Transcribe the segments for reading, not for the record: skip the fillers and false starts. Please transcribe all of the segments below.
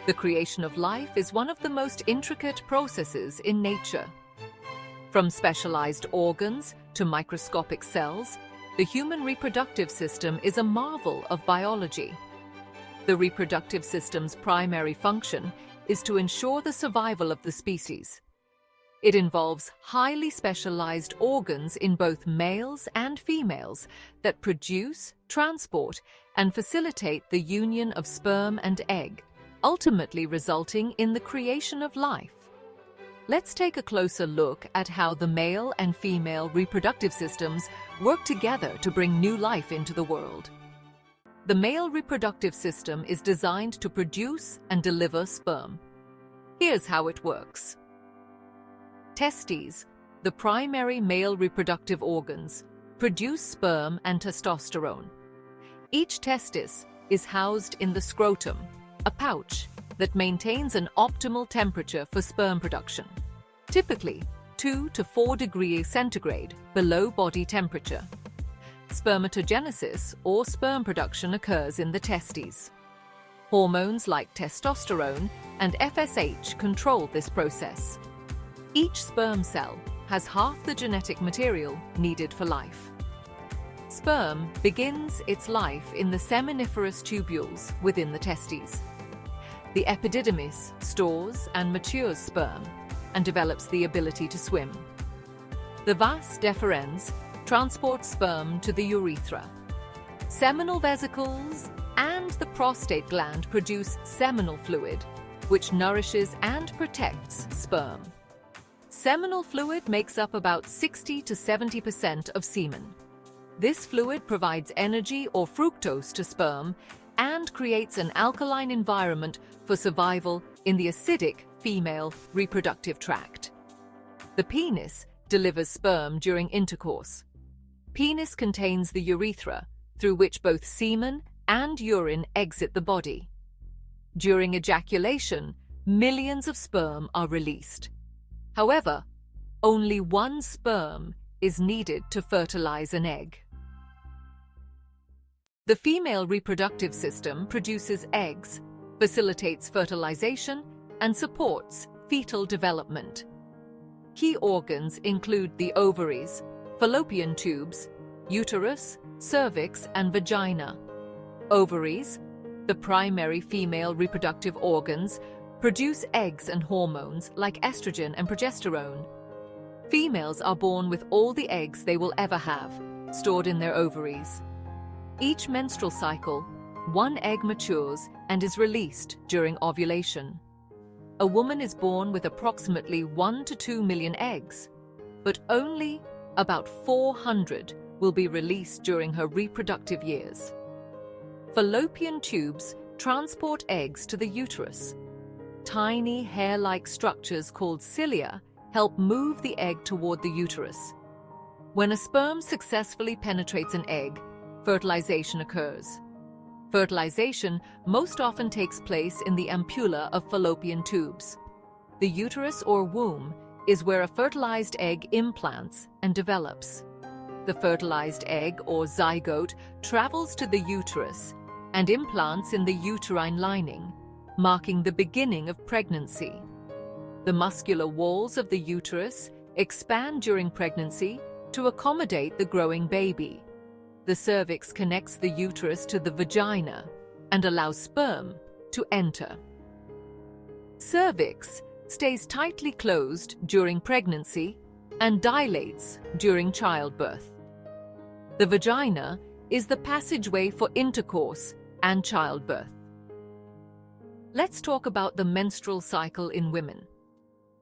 The creation of life is one of the most intricate processes in nature. From specialized organs to microscopic cells, the human reproductive system is a marvel of biology. The reproductive system's primary function is to ensure the survival of the species. It involves highly specialized organs in both males and females that produce, transport, and facilitate the union of sperm and egg, ultimately resulting in the creation of life. Let's take a closer look at how the male and female reproductive systems work together to bring new life into the world. The male reproductive system is designed to produce and deliver sperm. Here's how it works. Testes, the primary male reproductive organs, produce sperm and testosterone. Each testis is housed in the scrotum, a pouch that maintains an optimal temperature for sperm production, typically 2 to 4 degrees centigrade below body temperature. Spermatogenesis, or sperm production, occurs in the testes. Hormones like testosterone and FSH control this process. Each sperm cell has half the genetic material needed for life. Sperm begins its life in the seminiferous tubules within the testes. The epididymis stores and matures sperm and develops the ability to swim. The vas deferens transports sperm to the urethra. Seminal vesicles and the prostate gland produce seminal fluid, which nourishes and protects sperm. Seminal fluid makes up about 60 to 70% of semen. This fluid provides energy or fructose to sperm and creates an alkaline environment for survival in the acidic female reproductive tract. The penis delivers sperm during intercourse. Penis contains the urethra, through which both semen and urine exit the body. During ejaculation, millions of sperm are released. However, only one sperm is needed to fertilize an egg. The female reproductive system produces eggs, facilitates fertilization, and supports fetal development. Key organs include the ovaries, fallopian tubes, uterus, cervix, and vagina. Ovaries, the primary female reproductive organs, produce eggs and hormones like estrogen and progesterone. Females are born with all the eggs they will ever have, stored in their ovaries. Each menstrual cycle, one egg matures and is released during ovulation. A woman is born with approximately 1 to 2 million eggs, but only about 400 will be released during her reproductive years. Fallopian tubes transport eggs to the uterus. Tiny hair-like structures called cilia help move the egg toward the uterus. When a sperm successfully penetrates an egg, fertilization occurs. Fertilization most often takes place in the ampulla of fallopian tubes. The uterus or womb is where a fertilized egg implants and develops. The fertilized egg or zygote travels to the uterus and implants in the uterine lining, marking the beginning of pregnancy. The muscular walls of the uterus expand during pregnancy to accommodate the growing baby. The cervix connects the uterus to the vagina and allows sperm to enter. Cervix stays tightly closed during pregnancy and dilates during childbirth. The vagina is the passageway for intercourse and childbirth. Let's talk about the menstrual cycle in women.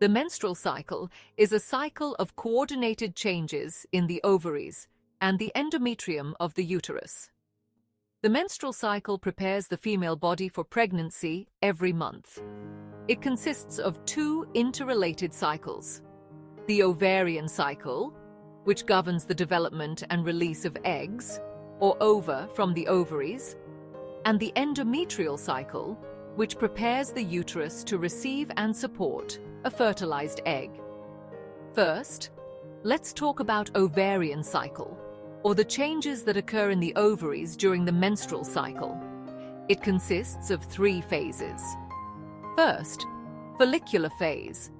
The menstrual cycle is a cycle of coordinated changes in the ovaries and the endometrium of the uterus. The menstrual cycle prepares the female body for pregnancy every month. It consists of 2 interrelated cycles: the ovarian cycle, which governs the development and release of eggs, or ova from the ovaries, and the endometrial cycle, which prepares the uterus to receive and support a fertilized egg. First, let's talk about ovarian cycle, or the changes that occur in the ovaries during the menstrual cycle. It consists of 3 phases. First, follicular phase.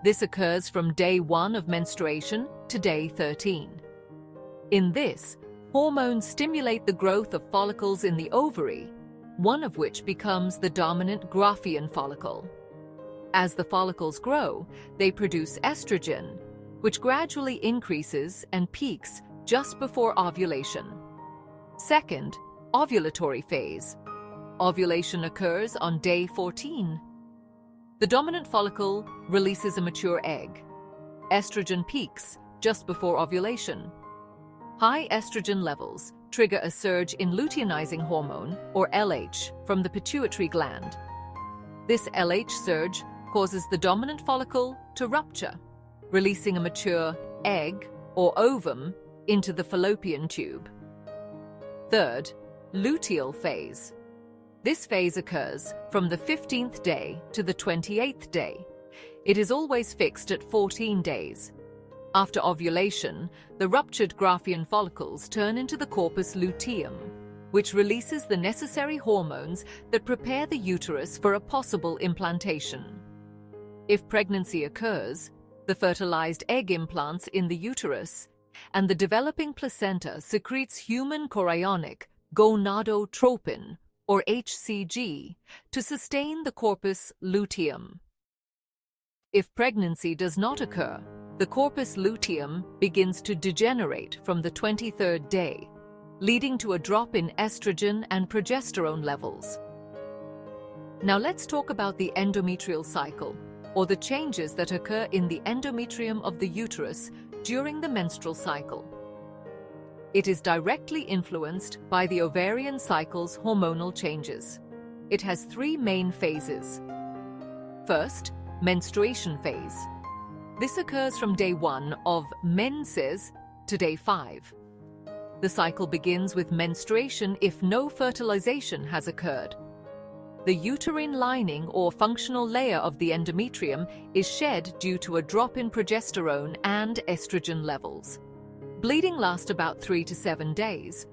This occurs from day 1 of menstruation to day 13. In this, hormones stimulate the growth of follicles in the ovary, one of which becomes the dominant Graafian follicle. As the follicles grow, they produce estrogen, which gradually increases and peaks just before ovulation. Second, ovulatory phase. Ovulation occurs on day 14. The dominant follicle releases a mature egg. Estrogen peaks just before ovulation. High estrogen levels trigger a surge in luteinizing hormone, or LH, from the pituitary gland. This LH surge causes the dominant follicle to rupture, releasing a mature egg, or ovum, into the fallopian tube. Third, luteal phase. This phase occurs from the 15th day to the 28th day. It is always fixed at 14 days. After ovulation, the ruptured Graafian follicles turn into the corpus luteum, which releases the necessary hormones that prepare the uterus for a possible implantation. If pregnancy occurs, the fertilized egg implants in the uterus, and the developing placenta secretes human chorionic gonadotropin, or HCG, to sustain the corpus luteum. If pregnancy does not occur, the corpus luteum begins to degenerate from the 23rd day, leading to a drop in estrogen and progesterone levels. Now let's talk about the endometrial cycle, or the changes that occur in the endometrium of the uterus during the menstrual cycle. It is directly influenced by the ovarian cycle's hormonal changes. It has 3 main phases. First, menstruation phase. This occurs from day 1 of menses to day 5. The cycle begins with menstruation if no fertilization has occurred. The uterine lining or functional layer of the endometrium is shed due to a drop in progesterone and estrogen levels. Bleeding lasts about 3 to 7 days.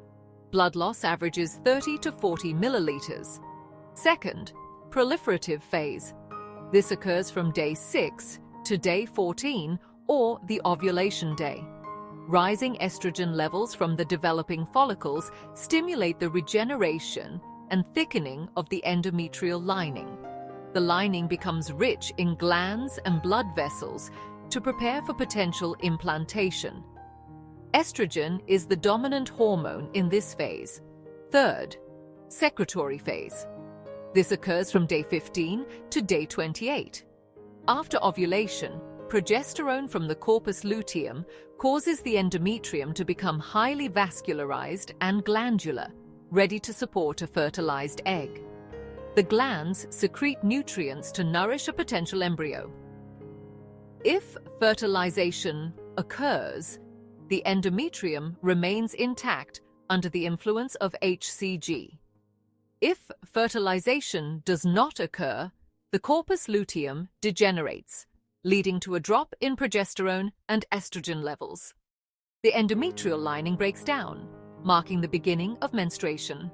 Blood loss averages 30 to 40 milliliters. Second, proliferative phase. This occurs from day 6 to day 14, or the ovulation day. Rising estrogen levels from the developing follicles stimulate the regeneration and thickening of the endometrial lining. The lining becomes rich in glands and blood vessels to prepare for potential implantation. Estrogen is the dominant hormone in this phase. Third, secretory phase. This occurs from day 15 to day 28. After ovulation, progesterone from the corpus luteum causes the endometrium to become highly vascularized and glandular, ready to support a fertilized egg. The glands secrete nutrients to nourish a potential embryo. If fertilization occurs, the endometrium remains intact under the influence of HCG. If fertilization does not occur, the corpus luteum degenerates, leading to a drop in progesterone and estrogen levels. The endometrial lining breaks down, marking the beginning of menstruation.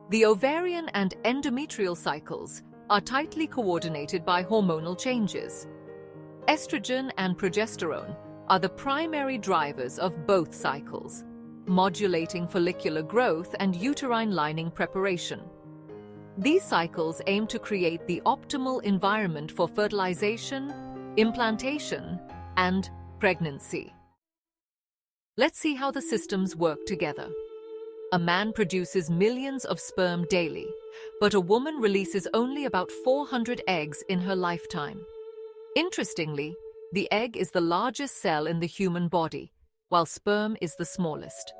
The ovarian and endometrial cycles are tightly coordinated by hormonal changes. Estrogen and progesterone are the primary drivers of both cycles, modulating follicular growth and uterine lining preparation. These cycles aim to create the optimal environment for fertilization, implantation, and pregnancy. Let's see how the systems work together. A man produces millions of sperm daily, but a woman releases only about 400 eggs in her lifetime. Interestingly, the egg is the largest cell in the human body, while sperm is the smallest.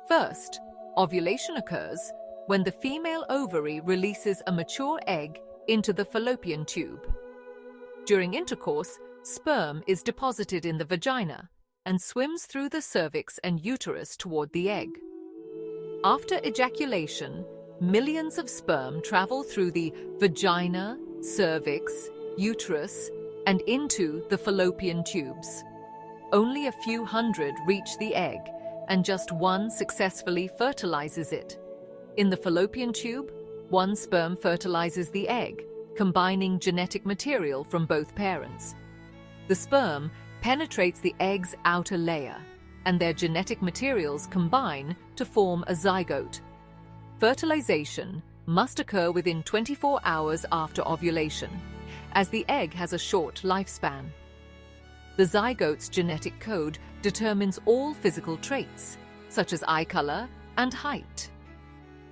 First, ovulation occurs when the female ovary releases a mature egg into the fallopian tube. During intercourse, sperm is deposited in the vagina and swims through the cervix and uterus toward the egg. After ejaculation, millions of sperm travel through the vagina, cervix, uterus, and into the fallopian tubes. Only a few hundred reach the egg, and just one successfully fertilizes it. In the fallopian tube, One sperm fertilizes the egg, combining genetic material from both parents. The sperm penetrates the egg's outer layer, and their genetic materials combine to form a zygote. Fertilization must occur within 24 hours after ovulation, as the egg has a short lifespan. The zygote's genetic code determines all physical traits, such as eye color and height.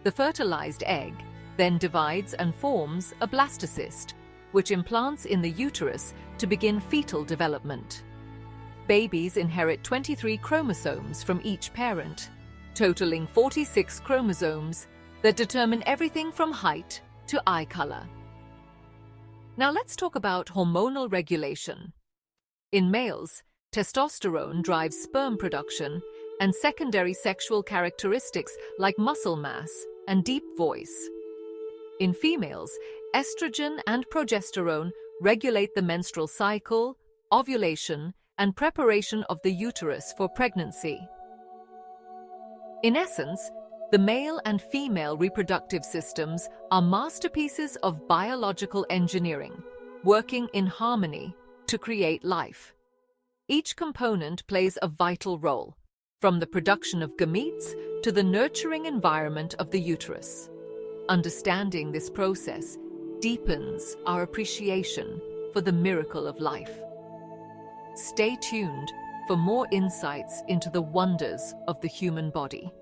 The fertilized egg then divides and forms a blastocyst, which implants in the uterus to begin fetal development. Babies inherit 23 chromosomes from each parent, totaling 46 chromosomes that determine everything from height to eye color. Now let's talk about hormonal regulation. In males, testosterone drives sperm production and secondary sexual characteristics like muscle mass and deep voice. In females, estrogen and progesterone regulate the menstrual cycle, ovulation, and preparation of the uterus for pregnancy. In essence, the male and female reproductive systems are masterpieces of biological engineering, working in harmony to create life. Each component plays a vital role, from the production of gametes to the nurturing environment of the uterus. Understanding this process deepens our appreciation for the miracle of life. Stay tuned for more insights into the wonders of the human body.